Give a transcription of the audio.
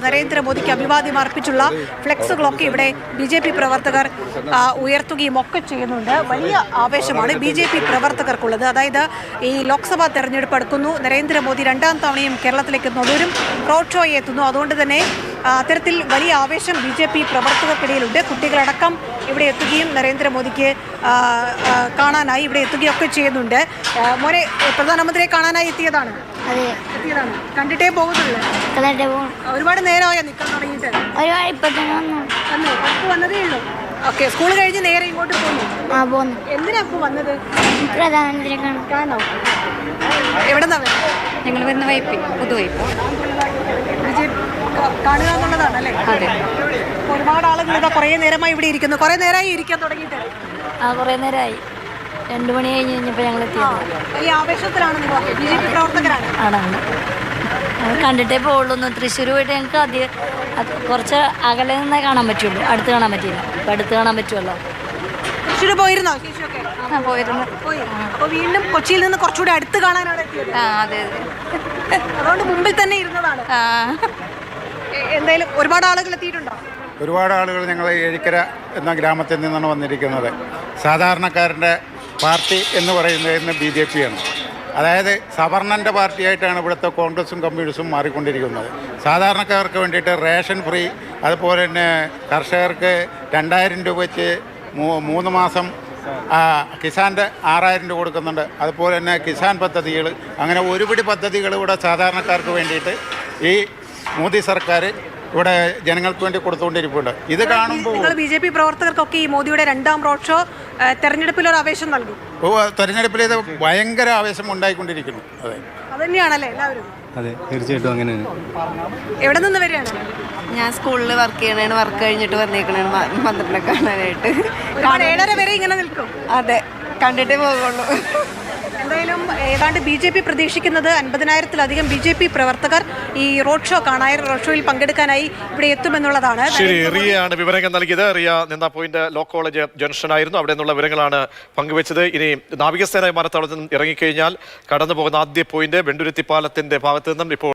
നരേന്ദ്രമോദിക്ക് അഭിവാദ്യം അർപ്പിച്ചുള്ള ഫ്ലെക്സുകളൊക്കെ ഇവിടെ BJP പ്രവർത്തകർ ഉയർത്തുകയും ഒക്കെ ചെയ്യുന്നുണ്ട്. വലിയ ആവേശമാണ് BJP പ്രവർത്തകർക്കുള്ളത്. അതായത് ഈ ലോക്സഭാ തെരഞ്ഞെടുപ്പ് അടുക്കുന്നു, നരേന്ദ്രമോദി രണ്ടാം തവണയും കേരളത്തിലേക്ക് എത്തുന്നു, റോഡ് ഷോയെ എത്തുന്നു. അതുകൊണ്ട് തന്നെ അത്തരത്തിൽ വലിയ ആവേശം BJP പ്രവർത്തകർക്കിടയിലുണ്ട്. കുട്ടികളടക്കം ഇവിടെ എത്തുകയും നരേന്ദ്രമോദിക്ക് കാണാനായി ഇവിടെ എത്തുകയൊക്കെ ചെയ്യുന്നുണ്ട്. മോനെ, പ്രധാനമന്ത്രിയെ കാണാനായി എത്തിയതാണ്? കണ്ടിട്ടേ പോകുന്നുള്ളൂ. ഒരുപാട് നേരമായോ നിൽക്കാൻ തുടങ്ങിയിട്ട്? വന്നതേ ഉള്ളൂ. ഓക്കെ, സ്കൂൾ കഴിഞ്ഞ് നേരെ ഇങ്ങോട്ട് പോകുന്നു. എന്തിനാ ഇപ്പൊ വന്നത്? പ്രധാനമന്ത്രിയെ കാണോ? എവിടെന്നാ? ഞങ്ങൾ വരുന്ന വൈപ്പി, പുതുവൈപ്പ് കാണുക എന്നുള്ളതാണല്ലേ? അതെ. ഒരുപാട് ആളുകൾ ഇതാ കുറേ നേരമായി ഇവിടെ ഇരിക്കുന്നു. കുറേ നേരമായി ഇരിക്കാൻ തുടങ്ങിയിട്ട്? കുറേ നേരമായി. 2 മണി കഴിഞ്ഞ് കഴിഞ്ഞപ്പോൾ ഞങ്ങൾ എത്തിയത്. വലിയ ആവേശത്തിലാണ് നിങ്ങൾ? BJP പ്രവർത്തകരാണ്? ആണ്. കണ്ടിട്ടേ പോകുള്ളൂ. തൃശ്ശൂർ പോയിട്ട് ഞങ്ങൾക്ക് ആദ്യം കുറച്ച് അകലെ നിന്നേ കാണാൻ പറ്റുള്ളൂ, അടുത്ത് കാണാൻ പറ്റിയില്ല. ഇപ്പം അടുത്ത് കാണാൻ പറ്റുമല്ലോ. തൃശ്ശൂർ പോയിരുന്നോ? പോയിരുന്നു. അപ്പോൾ വീണ്ടും കൊച്ചിയിൽ നിന്ന് കുറച്ചുകൂടി അടുത്ത് കാണാനാണ് എത്തിയത്? അതെ. അതുകൊണ്ട് മുമ്പിൽ തന്നെ ഇരുന്നതാണ്. എന്തായാലും ഒരുപാട് ആളുകൾ എത്തിയിട്ടുണ്ടോ? ഒരുപാട് ആളുകൾ ഞങ്ങൾ ഏഴിക്കര എന്ന ഗ്രാമത്തിൽ നിന്നാണ് വന്നിരിക്കുന്നത്. സാധാരണക്കാരൻ്റെ പാർട്ടി എന്ന് പറയുന്നത് ഇന്ന് BJP ആണ്. അതായത് സവർണൻ്റെ പാർട്ടിയായിട്ടാണ് ഇവിടുത്തെ കോൺഗ്രസും കമ്മ്യൂണിസ്റ്റും മാറിക്കൊണ്ടിരിക്കുന്നത്. സാധാരണക്കാർക്ക് വേണ്ടിയിട്ട് റേഷൻ ഫ്രീ, അതുപോലെ തന്നെ കർഷകർക്ക് 2000 രൂപ വെച്ച് 3 മാസം കിസാൻ്റെ 6000 രൂപ കൊടുക്കുന്നുണ്ട്. അതുപോലെ തന്നെ കിസാൻ പദ്ധതികൾ, അങ്ങനെ ഒരുപിടി പദ്ധതികൾ ഇവിടെ സാധാരണക്കാർക്ക് വേണ്ടിയിട്ട് ഈ മോദി സർക്കാർ ഇവിടെ ജനങ്ങൾക്ക് വേണ്ടി കൊടുത്തുകൊണ്ടിരിപ്പുണ്ട്. ഇത് കാണുമ്പോൾ BJP പ്രവർത്തകർക്കൊക്കെ ഈ മോദിയുടെ രണ്ടാം റോഡ് ഷോ തെരഞ്ഞെടുപ്പിൽ ഒരു ആവേശം നൽകും. തെരഞ്ഞെടുപ്പിൽ ഇത് ഭയങ്കര ആവേശം ഉണ്ടായിക്കൊണ്ടിരിക്കുന്നു. അതെ, അതന്നെയാണല്ലേ എല്ലാവരും? അതെ, തീർച്ചയായിട്ടും അങ്ങനെയാണ്. എവിടെ നിന്ന് വരികയാണ്? ഞാൻ സ്കൂളിൽ വർക്ക് ചെയ്യണേണ്. വർക്ക് കഴിഞ്ഞിട്ട് വന്നേക്കണേണ് മന്ത്രിനെ കാണാനായിട്ട്. 7:30 വരെ ഇങ്ങനെ നിൽക്കും? അതെ, കണ്ടിട്ടേ പോകുള്ളൂ. എന്തായാലും ഏതാണ്ട് BJP പ്രതീക്ഷിക്കുന്നത് 50,000-ത്തിലധികം BJP പ്രവർത്തകർ ഈ റോഡ് ഷോയിൽ പങ്കെടുക്കാനായി ഇവിടെ എത്തുമെന്നുള്ളതാണ്. ശരി, റിയയാണ് വിവരങ്ങൾ നൽകിയത്. റിയ നിന്ന പോയിന്റ് ലോ കോളേജ് ജംഗ്ഷനായിരുന്നു. അവിടെ നിന്നുള്ള വിവരങ്ങളാണ് പങ്കുവച്ചത്. ഇനി നാവികസേന വിമാനത്താവളത്തിൽ നിന്നും ഇറങ്ങിക്കഴിഞ്ഞാൽ കടന്നു പോകുന്ന ആദ്യ പോയിന്റ് വെണ്ടുരുത്തി പാലത്തിന്റെ ഭാഗത്തു നിന്നും ഇപ്പോൾ